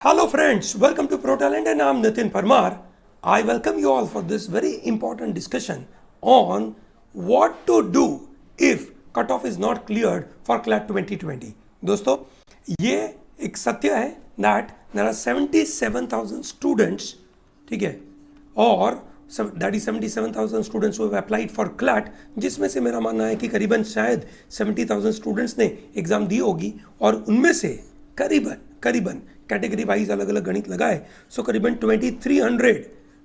Hello friends, welcome to Pro Talent and I'm Nitin Parmar. I welcome you all for this very important discussion on what to do if cutoff is not cleared for CLAT 2020. दोस्तों ये एक सत्य है that there are 77,000 students, ठीक है, और that is 77,000 students who have applied for CLAT, जिसमें से मेरा मानना है कि करीबन शायद 70,000 स्टूडेंट्स ने एग्जाम दी होगी और उनमें से करीबन कैटेगरी वाइज अलग अलग गणित लगाए सो करीबन 2300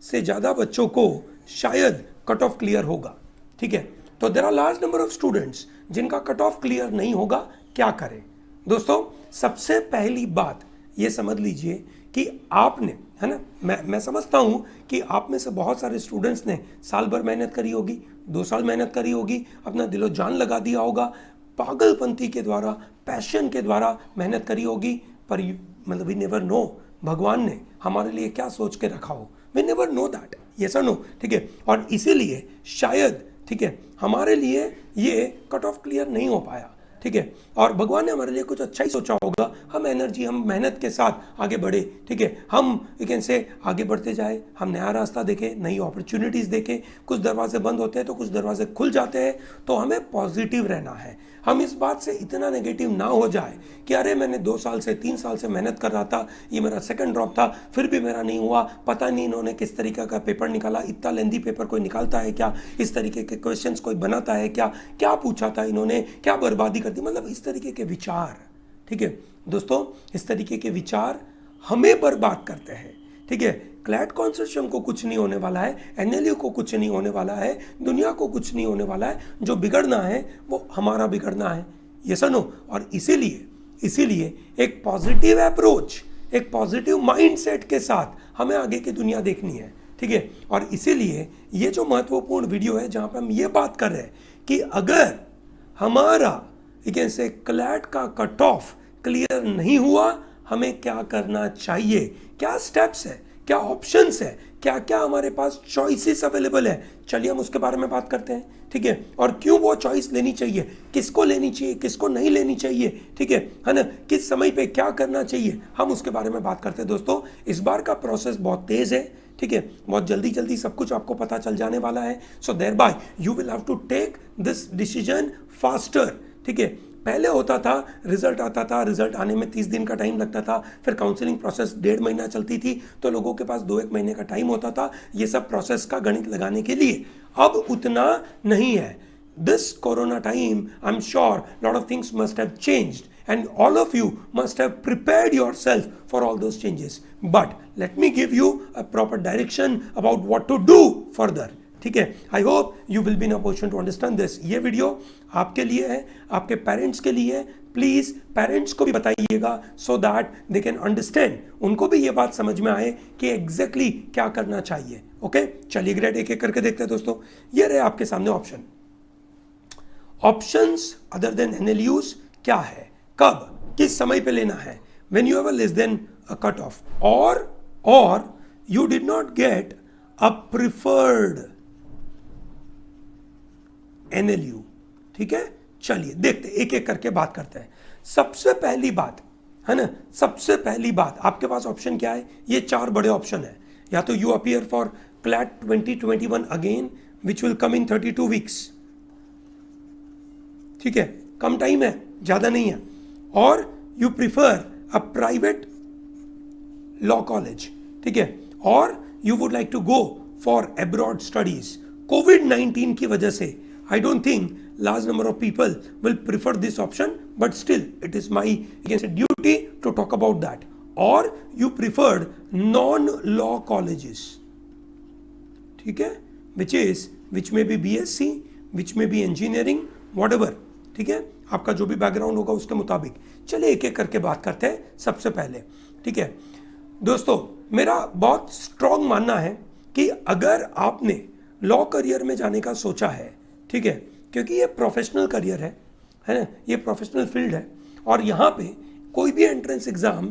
से ज़्यादा बच्चों को शायद कट ऑफ क्लियर होगा। ठीक है, तो there are large number of students जिनका कट ऑफ क्लियर नहीं होगा। क्या करें दोस्तों? सबसे पहली बात ये समझ लीजिए कि आपने, है ना, मैं समझता हूँ कि आप में से बहुत सारे स्टूडेंट्स ने साल भर मेहनत करी होगी, 2 साल मेहनत करी होगी, अपना दिलो जान लगा दिया होगा, पागलपंती के द्वारा, पैशन के द्वारा मेहनत करी होगी, पर मतलब वी नेवर नो भगवान ने हमारे लिए क्या सोच के रखा हो। We never know that, yes और नो, ठीक है। और इसीलिए शायद, ठीक है, हमारे लिए ये कट ऑफ क्लियर नहीं हो पाया, ठीक है, और भगवान ने हमारे लिए कुछ अच्छा ही सोचा होगा। हम एनर्जी, हम मेहनत के साथ आगे बढ़े, ठीक है, हम यू कैन से आगे बढ़ते जाए, हम नया रास्ता देखें, नई अपॉर्चुनिटीज़ देखें। कुछ दरवाजे बंद होते हैं तो कुछ दरवाजे खुल जाते हैं, तो हमें पॉजिटिव रहना है। हम इस बात से इतना नेगेटिव ना हो जाए कि अरे मैंने 2 साल से 3 साल से मेहनत कर रहा था, ये मेरा सेकंड ड्रॉप था, फिर भी मेरा नहीं हुआ, पता नहीं इन्होंने किस तरीके का पेपर निकाला, इतना लेंदी पेपर कोई निकालता है क्या, इस तरीके के क्वेश्चंस कोई बनाता है क्या, क्या पूछा था इन्होंने, क्या बर्बादी कर दी, मतलब इस तरीके के विचार, ठीक है दोस्तों, इस तरीके के विचार हमें बर्बाद करते हैं। ठीक है, क्लैट कंसोर्टियम को कुछ नहीं होने वाला है, एनएलयू को कुछ नहीं होने वाला है, दुनिया को कुछ नहीं होने वाला है। जो बिगड़ना है वो हमारा बिगड़ना है, ये सुनो। और इसीलिए एक पॉजिटिव अप्रोच, एक पॉजिटिव माइंडसेट के साथ हमें आगे की दुनिया देखनी है। ठीक है, और इसीलिए ये जो महत्वपूर्ण वीडियो है जहाँ पे हम ये बात कर रहे हैं कि अगर हमारा से क्लैट का कट ऑफ क्लियर नहीं हुआ, हमें क्या करना चाहिए, क्या स्टेप्स है, क्या ऑप्शंस है, क्या क्या हमारे पास चॉइसेस अवेलेबल है। चलिए हम उसके बारे में बात करते हैं, ठीक है, और क्यों वो चॉइस लेनी चाहिए, किसको लेनी चाहिए, किसको नहीं लेनी चाहिए, ठीक है ना, किस समय पे क्या करना चाहिए, हम उसके बारे में बात करते हैं। दोस्तों इस बार का प्रोसेस बहुत तेज है, ठीक है, बहुत जल्दी सब कुछ आपको पता चल जाने वाला है। So thereby you will have to take this decision faster. ठीक है, पहले होता था रिजल्ट आता था, रिजल्ट आने में 30 दिन का टाइम लगता था, फिर काउंसलिंग प्रोसेस 1.5 महीना चलती थी, तो लोगों के पास 2-1 महीने का टाइम होता था ये सब प्रोसेस का गणित लगाने के लिए। अब उतना नहीं है। This corona time I am sure lot of things must have changed and all of you must have prepared yourself for all those changes, but let me give you a proper direction about what to do further. ठीक है, I hope you will be in a position to understand this. ये video आपके लिए है, आपके parents के लिए है। प्लीज पेरेंट्स को भी बताइएगा so that they can understand, उनको भी ये बात समझ में आए कि एग्जैक्टली क्या करना चाहिए। ओके, चलिए ग्रेड एक एक करके देखते हैं दोस्तों। ये रहे आपके सामने ऑप्शंस अदर देन एनएलयूज क्या है, कब, किस समय पे लेना है, when you have less than a cut off, और you did not get a preferred NLU. ठीक है, चलिए देखते एक एक करके बात करते हैं। सबसे पहली बात है ना, सबसे पहली बात आपके पास ऑप्शन क्या है, ये 4 बड़े ऑप्शन है। या तो you appear for CLAT 2021 again which will come in 32 weeks, ठीक है, कम टाइम है, ज्यादा नहीं है, और you prefer a private law college, ठीक है, और you would like to go for abroad studies. कोविड-19 की वजह से I don't think large number of people will prefer this option, but still it is my, you can say, duty to talk about that. Or you preferred non-law colleges, ठीक है, which may be BSc, which may be engineering, whatever, ठीक है, आपका जो भी background होगा उसके मुताबिक। चलिए एक एक करके बात करते हैं। सबसे पहले, ठीक है दोस्तों, मेरा बहुत स्ट्रॉन्ग मानना है कि अगर आपने लॉ करियर में जाने का सोचा है, ठीक है, क्योंकि ये प्रोफेशनल करियर है ना, ये प्रोफेशनल फील्ड है, और यहाँ पे कोई भी एंट्रेंस एग्जाम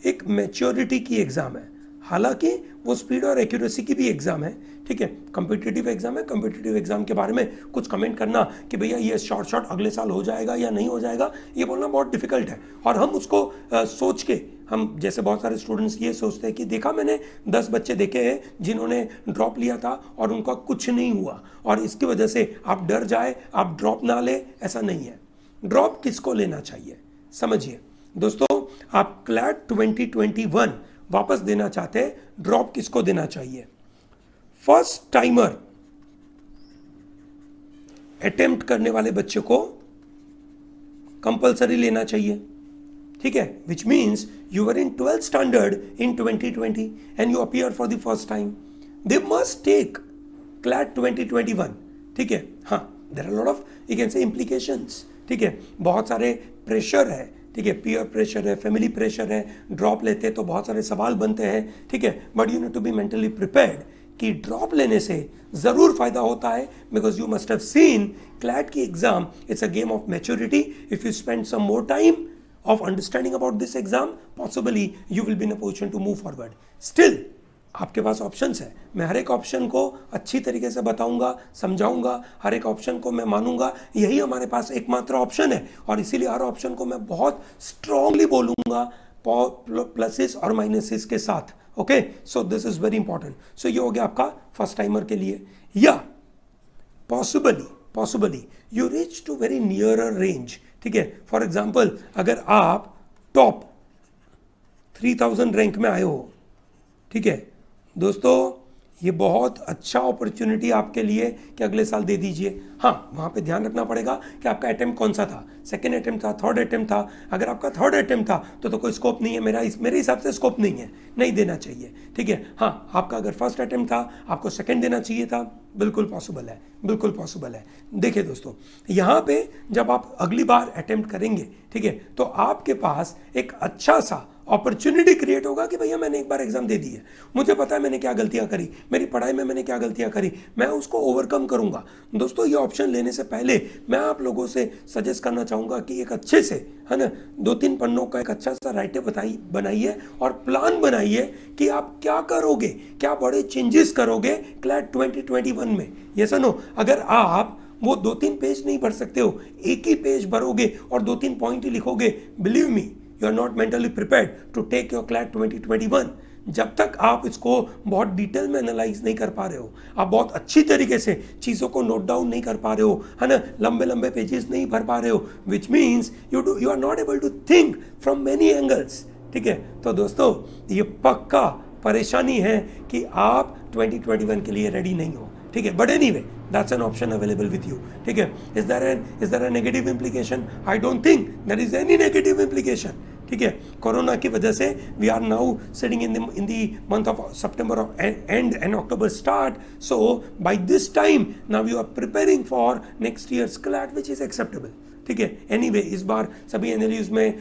एक मैच्योरिटी की एग्जाम है। हालांकि वो स्पीड और एक्यूरेसी की भी एग्जाम है, ठीक है, कम्पिटिटिव एग्जाम है। कम्पिटिटिव एग्जाम के बारे में कुछ कमेंट करना कि भैया ये शॉर्ट अगले साल हो जाएगा या नहीं हो जाएगा, ये बोलना बहुत डिफिकल्ट है। और हम उसको सोच के, हम जैसे बहुत सारे स्टूडेंट्स ये सोचते हैं कि देखा मैंने 10 बच्चे देखे हैं जिन्होंने ड्रॉप लिया था और उनका कुछ नहीं हुआ, और इसकी वजह से आप डर जाए, आप ड्रॉप ना ले, ऐसा नहीं है। ड्रॉप किसको लेना चाहिए समझिए दोस्तों, आप क्लैट 2021 वापस देना चाहते हैं, ड्रॉप किसको देना चाहिए? फर्स्ट टाइमर अटेम्प्ट करने वाले बच्चे को कंपलसरी लेना चाहिए, ठीक है, which means you were in 12th standard in 2020 and you appear for the first time, they must take CLAT 2021, ठीक है। हाँ, there are lot of you can say implications, ठीक है, बहुत सारे प्रेशर है, ठीक है, पीयर प्रेशर है, फैमिली प्रेशर है, ड्रॉप लेते तो बहुत सारे सवाल बनते हैं, ठीक है, but you need to be mentally prepared कि ड्रॉप लेने से ज़रूर फायदा होता है, because you must have seen CLAT की exam it's a game of maturity. If you spend some more time of understanding about this exam, possibly you will be in a position to move forward. Still, आपके पास options है, मैं हर एक option को अच्छी तरीके से बताऊंगा, समझाऊंगा, हर एक ऑप्शन को मैं मानूंगा, यही हमारे पास एकमात्र ऑप्शन है, और इसीलिए हर ऑप्शन को मैं बहुत स्ट्रांगली बोलूंगा प्लसेस और माइनसेस के साथ। Okay, so this is very important. So ये हो गया आपका फर्स्ट टाइमर के लिए। या possibly you reach to very nearer range, ठीक है, फॉर एग्जाम्पल अगर आप टॉप 3000 रैंक में आए हो, ठीक है दोस्तों, ये बहुत अच्छा अपॉर्चुनिटी आपके लिए कि अगले साल दे दीजिए। हाँ, वहाँ पे ध्यान रखना पड़ेगा कि आपका अटेम्प्ट कौन सा था, सेकेंड अटेम्प्ट था, थर्ड अटेम्प्ट था। अगर आपका थर्ड अटेम्प्ट था तो कोई स्कोप नहीं है, मेरे हिसाब से स्कोप नहीं है, नहीं देना चाहिए, ठीक है। हाँ, आपका अगर फर्स्ट अटेम्प्ट था, आपको सेकेंड देना चाहिए था, बिल्कुल पॉसिबल है, बिल्कुल पॉसिबल है। देखिए दोस्तों, यहाँ पे जब आप अगली बार अटेम्प्ट करेंगे, ठीक है, तो आपके पास एक अच्छा सा अपॉर्चुनिटी क्रिएट होगा कि भैया मैंने एक बार एग्जाम दे दी है, मुझे पता है मैंने क्या गलतियां करी, मेरी पढ़ाई में मैंने क्या गलतियां करी, मैं उसको ओवरकम करूंगा। दोस्तों, ये ऑप्शन लेने से पहले मैं आप लोगों से सजेस्ट करना चाहूंगा कि एक अच्छे से, है ना, 2-3 पन्नों का एक अच्छा सा राइटर बनाइए और प्लान बनाइए कि आप क्या करोगे, क्या बड़े चेंजेस करोगे क्लैट 2021 में। ये सुनो, अगर आप वो 2-3 पेज नहीं भर सकते हो, एक ही पेज भरोगे और 2-3 पॉइंट ही लिखोगे, believe me, you are not mentally prepared to take your CLAT 2021। जब तक आप इसको बहुत डिटेल में एनालाइज नहीं कर पा रहे हो, आप बहुत अच्छी तरीके से चीज़ों को नोट डाउन नहीं कर पा रहे हो, है ना, लंबे लंबे पेजेस नहीं भर पा रहे हो, which means you are not able to think from many angles, ठीक है। तो दोस्तों, ये पक्का परेशानी है कि आप 2021 के लिए रेडी नहीं हो, ठीक है, but anyway that's an option available with you, ठीक है। is there a negative implication? I don't think there is any negative implication, ठीक है। कोरोना की वजह से we are now sitting in the month of September end and October start, so by this time now you are preparing for next year's CLAT, which is acceptable, ठीक है। Anyway, इस बार सभी NLUs में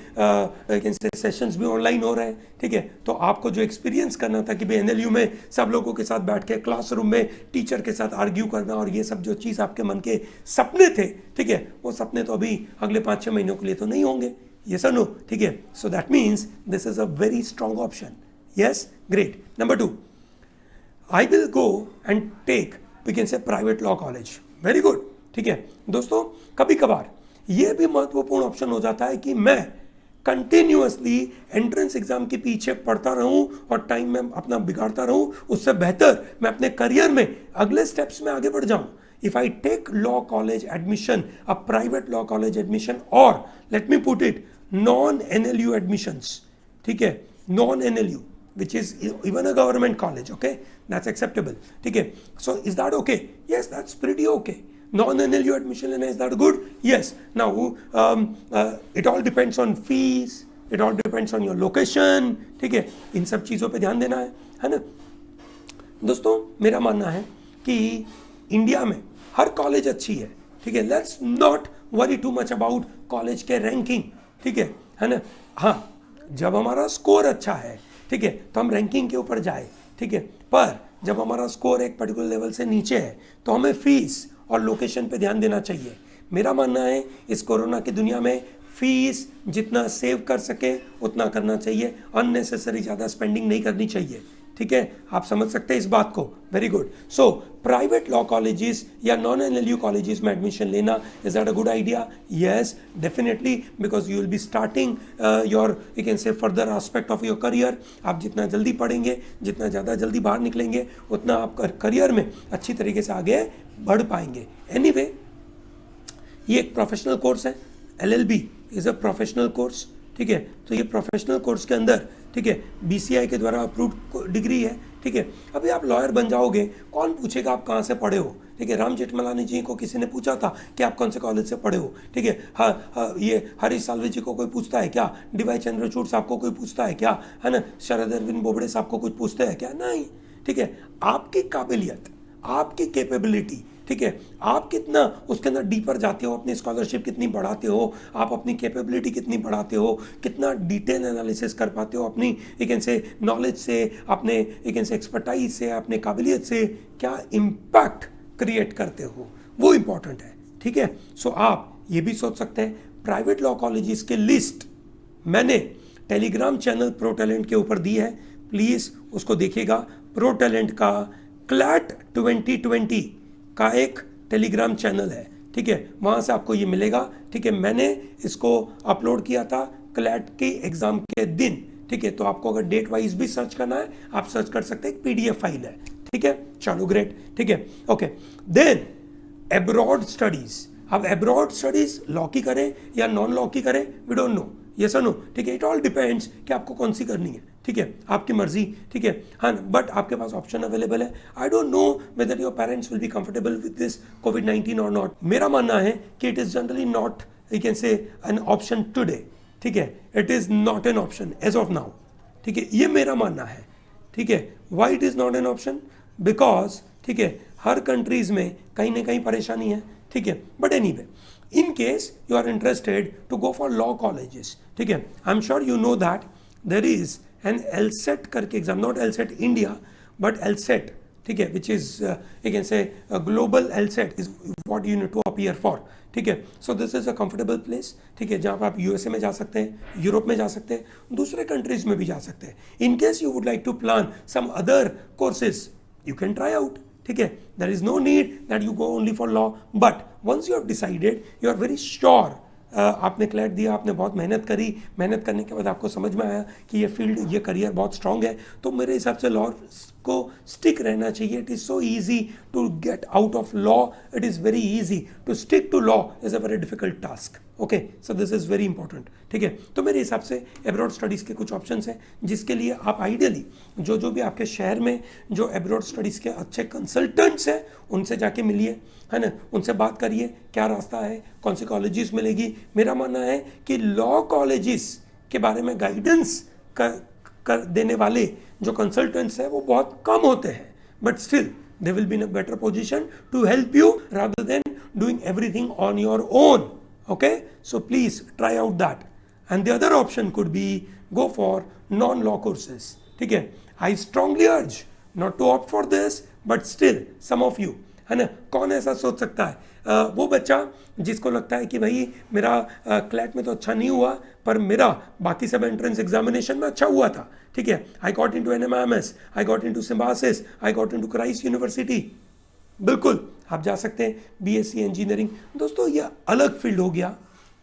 sessions भी online हो रहे हैं, ठीक है, तो आपको जो एक्सपीरियंस करना था कि भाई एनएलयू में सब लोगों के साथ बैठ के क्लासरूम में टीचर के साथ आर्ग्यू करना और ये सब जो चीज़ आपके मन के सपने थे, ठीक है, वो सपने तो अभी अगले 5-6 महीनों के लिए तो नहीं होंगे, ये सुनो, ठीक है। So that means this is a very strong option. Yes, great. Number 2, I will go and take, we can say private law college. Very good, ठीक है दोस्तों। कभी कभार ये भी महत्वपूर्ण ऑप्शन हो जाता है कि मैं कंटिन्यूअसली एंट्रेंस एग्जाम के पीछे पढ़ता रहूं और टाइम में अपना बिगाड़ता रहूं, उससे बेहतर मैं अपने करियर में अगले स्टेप्स में आगे बढ़ जाऊं। If I take law college admission, a private law college admission, और let me put it non NLU admissions, ठीक है, non NLU which is even a government college, okay, that's acceptable, ठीक है। So is that okay? Yes, that's pretty okay. Non-NLU admission लेना, is that good? Yes. Now it all depends on fees, it all depends on your location, ठीक है, इन सब चीज़ों पे ध्यान देना है ना दोस्तों। मेरा मानना है कि इंडिया में हर कॉलेज अच्छी है, ठीक है, let's not worry too much about college के रैंकिंग, ठीक है ना। हाँ, जब हमारा स्कोर अच्छा है, ठीक है, तो हम रैंकिंग के ऊपर जाए, ठीक है, पर जब हमारा स्कोर एक पर्टिकुलर लेवल से नीचे है तो हमें फीस और लोकेशन पे ध्यान देना चाहिए। मेरा मानना है इस कोरोना की दुनिया में फीस जितना सेव कर सके उतना करना चाहिए, अननेसेसरी ज़्यादा स्पेंडिंग नहीं करनी चाहिए, ठीक है, आप समझ सकते हैं इस बात को, very good. So private law colleges या नॉन एनएलयू कॉलेजेस में एडमिशन लेना, is that a good idea? Yes, definitely, because you will be starting your, you can से, further aspect of your career. आप जितना जल्दी पढ़ेंगे, जितना ज़्यादा जल्दी बाहर निकलेंगे, उतना आप करियर में अच्छी तरीके से आगे बढ़ पाएंगे. एनीवे, ये एक प्रोफेशनल कोर्स है, LLB is a professional course, ठीक है. तो ये प्रोफेशनल कोर्स के अंदर, ठीक है, BCI के द्वारा अप्रूव्ड डिग्री है, ठीक है. अभी आप लॉयर बन जाओगे, कौन पूछेगा आप कहाँ से पढ़े हो, ठीक है. राम जेठमलानी जी को किसी ने पूछा था कि आप कौन से कॉलेज से पढ़े हो, ठीक है. हाँ, ये हरीश साल्वे जी को कोई पूछता है क्या? DY चंद्रचूड़ साहब को कोई पूछता है क्या? है ना. शरद अरविंद बोबड़े साहब को कुछ पूछते हैं क्या? नहीं, ठीक है. आपकी काबिलियत, आपकी कैपेबिलिटी, ठीक है, आप कितना उसके अंदर डीपर जाते हो, अपनी स्कॉलरशिप कितनी बढ़ाते हो, आप अपनी कैपेबिलिटी कितनी बढ़ाते हो, कितना डिटेल एनालिसिस कर पाते हो अपनी, एक कैन से, नॉलेज से, अपने एक कैन से एक्सपर्टाइज से, अपने काबिलियत से क्या इम्पैक्ट क्रिएट करते हो, वो इंपॉर्टेंट है, ठीक है. सो आप ये भी सोच सकते हैं, प्राइवेट लॉ कॉलेजेस के लिस्ट मैंने टेलीग्राम चैनल प्रो टैलेंट के ऊपर दी है, प्लीज़ उसको देखिएगा. प्रो टैलेंट का क्लैट 2020 का एक टेलीग्राम चैनल है, ठीक है, वहाँ से आपको ये मिलेगा, ठीक है. मैंने इसको अपलोड किया था क्लैट के एग्ज़ाम के दिन, ठीक है. तो आपको अगर डेट वाइज भी सर्च करना है, आप सर्च कर सकते हैं, एक PDF फाइल है, ठीक है. चलो, ग्रेट, ठीक है, ओके. Then abroad studies. अब एब्रॉड स्टडीज़ लॉ की करें या नॉन लॉ की करें, वी डोंट नो, यस और नो, ठीक है. इट ऑल डिपेंड्स कि आपको कौन सी करनी है, ठीक है, आपकी मर्जी, ठीक है. हाँ, बट आपके पास ऑप्शन अवेलेबल है. I don't know whether your parents will be comfortable with this COVID-19 और नॉट. मेरा मानना है कि it is generally not, you can say, an option today, ठीक है. It is not an option as of now, ठीक है. ये मेरा मानना है, ठीक है. Why it is not an option? Because, ठीक है, हर कंट्रीज़ में कहीं ना कहीं परेशानी है, ठीक है. But anyway, in case you are interested to go for law colleges, ठीक है, I'm sure you know that there is an LSAT करके exam, not LSAT India but LSAT, ठीक है, which is you can say a global LSAT is what you need to appear for, ठीक है. So this is a comfortable place, ठीक है, जहाँ पर आप USA में जा सकते हैं, यूरोप में जा सकते हैं, दूसरे कंट्रीज में भी जा सकते हैं. In case you would like to plan some other courses, you can try out, ठीक है. There is no need that you go only for law, but once you have decided, you are very sure, आपने CLAT दिया, आपने बहुत मेहनत करी, मेहनत करने के बाद आपको समझ में आया कि ये फील्ड, ये करियर बहुत स्ट्रांग है, तो मेरे हिसाब से लॉ को स्टिक रहना चाहिए. It is so easy to get out of law, it is very easy to stick to law, is a very difficult task. Okay, so this is very important, ठीक है. तो मेरे हिसाब से एब्रॉड स्टडीज़ के कुछ ऑप्शंस हैं, जिसके लिए आप आइडियली जो भी आपके शहर में जो एब्रॉड स्टडीज़ के अच्छे कंसल्टेंट्स हैं, उनसे जाके मिलिए, है ना, उनसे बात करिए, क्या रास्ता है, कौन सी कॉलेजेस मिलेगी. मेरा मानना है कि लॉ कॉलेजेस के बारे में गाइडेंस कर देने वाले जो कंसल्टेंट्स हैं वो बहुत कम होते हैं, but still they will be in a better position to help you rather than doing everything on your own. Okay, so please try out that. And the other option could be go for non-law courses, ठीक है. I strongly urge not to opt for this, but still some of you, है ना, कौन ऐसा सोच सकता है, वो बच्चा जिसको लगता है कि भाई मेरा क्लैट में तो अच्छा नहीं हुआ, पर मेरा बाकी सब एंट्रेंस एग्जामिनेशन में अच्छा हुआ था, ठीक है. I got into NMIMS, I got into Symbiosis, I got into Christ university. बिल्कुल आप जा सकते हैं, BSc इंजीनियरिंग. दोस्तों, ये अलग फील्ड हो गया,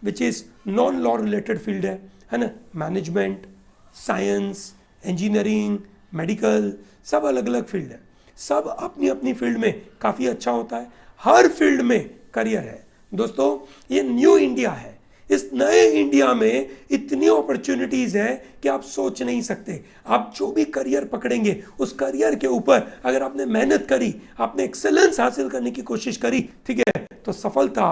which is non law related field है ना. मैनेजमेंट, साइंस, इंजीनियरिंग, मेडिकल, सब अलग अलग फील्ड है, सब अपनी अपनी फील्ड में काफ़ी अच्छा होता है. हर फील्ड में करियर है. दोस्तों, ये न्यू इंडिया है. इस नए इंडिया में इतनी अपॉर्चुनिटीज़ है कि आप सोच नहीं सकते. आप जो भी करियर पकड़ेंगे, उस करियर के ऊपर अगर आपने मेहनत करी, आपने एक्सेलेंस हासिल करने की कोशिश करी, ठीक है, तो सफलता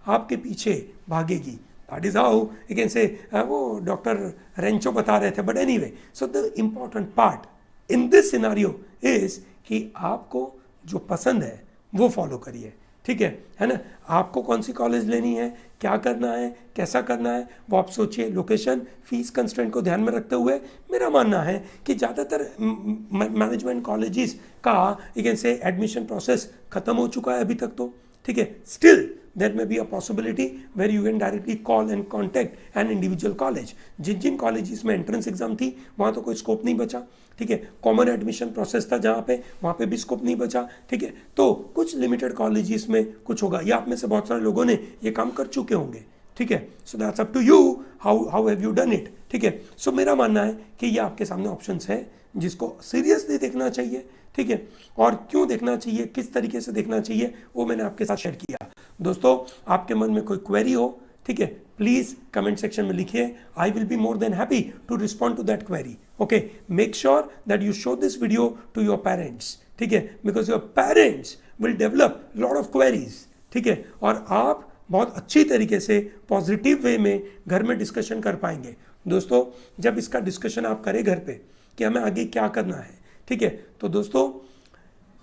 आपके पीछे भागेगी. That is how you can say, वो डॉक्टर रेंचो बता रहे थे. But anyway, so the important part in this scenario is कि आपको जो पसंद है वो फॉलो करिए, ठीक है ना. आपको कौन सी कॉलेज लेनी है, क्या करना है, कैसा करना है, वो आप सोचिए. लोकेशन, फीस कंस्ट्रेंट को ध्यान में रखते हुए मेरा मानना है कि ज़्यादातर मैनेजमेंट कॉलेजेस का, यू कैन से, एडमिशन प्रोसेस ख़त्म हो चुका है अभी तक तो, ठीक है. Still there may be a possibility where you can directly call and contact an individual college. जिन कॉलेजेस में एंट्रेंस एग्जाम थी वहाँ तो कोई स्कोप नहीं बचा, ठीक है, कॉमन एडमिशन प्रोसेस था जहाँ पे, वहाँ पे भी स्कोप नहीं बचा, ठीक है, तो कुछ लिमिटेड कॉलेजेस में कुछ होगा, या आप में से बहुत सारे लोगों ने ये काम कर चुके होंगे, ठीक है, so that's up to you how have you done it, ठीक है। सो मेरा मानना है कि ये आपके सामने ऑप्शंस है जिसको सीरियसली देखना चाहिए, ठीक है, और क्यों देखना चाहिए, किस तरीके से देखना चाहिए, वो मैंने आपके साथ शेयर किया। दोस्तों आपके मन में कोई क्वेरी हो, ठीक है, प्लीज कमेंट सेक्शन में लिखिए, I will be more than happy to respond to that query. Okay, make sure that you show this video to your parents, ठीक है, because your parents will develop lot of queries, ठीक है, और आप बहुत अच्छी तरीके से पॉजिटिव वे में घर में डिस्कशन कर पाएंगे। दोस्तों जब इसका डिस्कशन आप करें घर पे कि हमें आगे क्या करना है, ठीक है, तो दोस्तों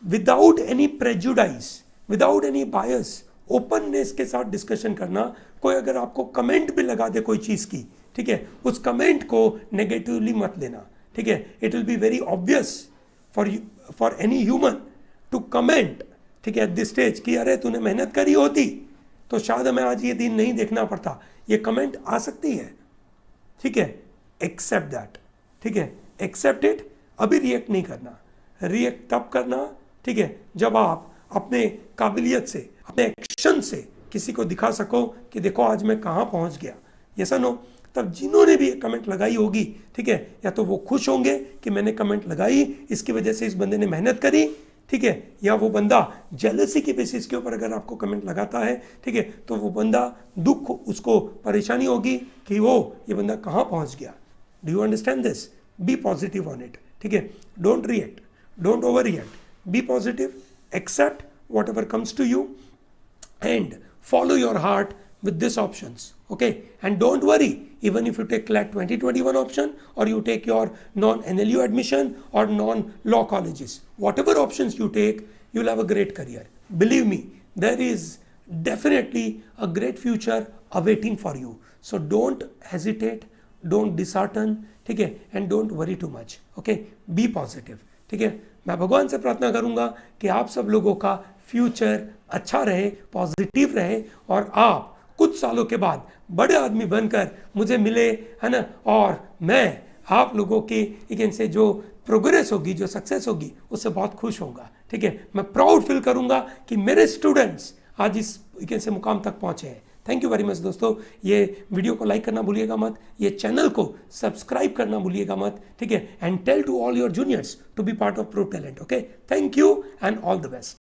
without any prejudice, without any बायस, ओपननेस के साथ डिस्कशन करना। कोई अगर आपको कमेंट भी लगा दे कोई चीज़ की, ठीक है, उस कमेंट को नेगेटिवली मत लेना, ठीक है, it will be very obvious for any human to comment, ठीक है, एट दिस स्टेज कि अरे तूने मेहनत करी होती तो शायद हमें आज ये दिन नहीं देखना पड़ता, ये कमेंट आ सकती है, ठीक है, एक्सेप्ट दैट, ठीक है, एक्सेप्ट इट। अभी रिएक्ट नहीं करना, रिएक्ट तब करना, ठीक है, जब आप अपने काबिलियत से, अपने एक्शन से किसी को दिखा सको कि देखो आज मैं कहाँ पहुँच गया, ये सुनो, तब जिन्होंने भी कमेंट लगाई होगी, ठीक है, या तो वो खुश होंगे कि मैंने कमेंट लगाई, इसकी वजह से इस बंदे ने मेहनत करी, ठीक है, या वो बंदा जेलसी के बेसिस के ऊपर अगर आपको कमेंट लगाता है, ठीक है, तो वो बंदा दुख, उसको परेशानी होगी कि वो ये बंदा कहाँ पहुँच गया। Do you understand this? Be positive on it, ठीक है, don't react, don't overreact, be positive, accept whatever comes to you and follow your heart with these options, okay, and don't worry, even if you take CLAT 2021 option or you take your non-NLU admission or non-law colleges, whatever options you take, you'll have a great career. Believe me, there is definitely a great future awaiting for you. So don't hesitate, don't dishearten, ठीक है, and don't worry too much, okay, be positive, ठीक है। मैं भगवान से प्रार्थना करूंगा कि आप सब लोगों का फ्यूचर अच्छा रहे, पॉजिटिव रहे, और आप कुछ सालों के बाद बड़े आदमी बनकर मुझे मिले, है ना, और मैं आप लोगों की एक से जो प्रोग्रेस होगी, जो सक्सेस होगी, उससे बहुत खुश होऊंगा, ठीक है। मैं प्राउड फील करूंगा कि मेरे स्टूडेंट्स आज इस एक से मुकाम तक पहुंचे हैं। थैंक यू वेरी मच दोस्तों, ये वीडियो को लाइक करना भूलिएगा मत, ये चैनल को सब्सक्राइब करना भूलिएगा मत, ठीक है, and tell to all your juniors to be part of Pro Talent, okay. Thank you and all the best.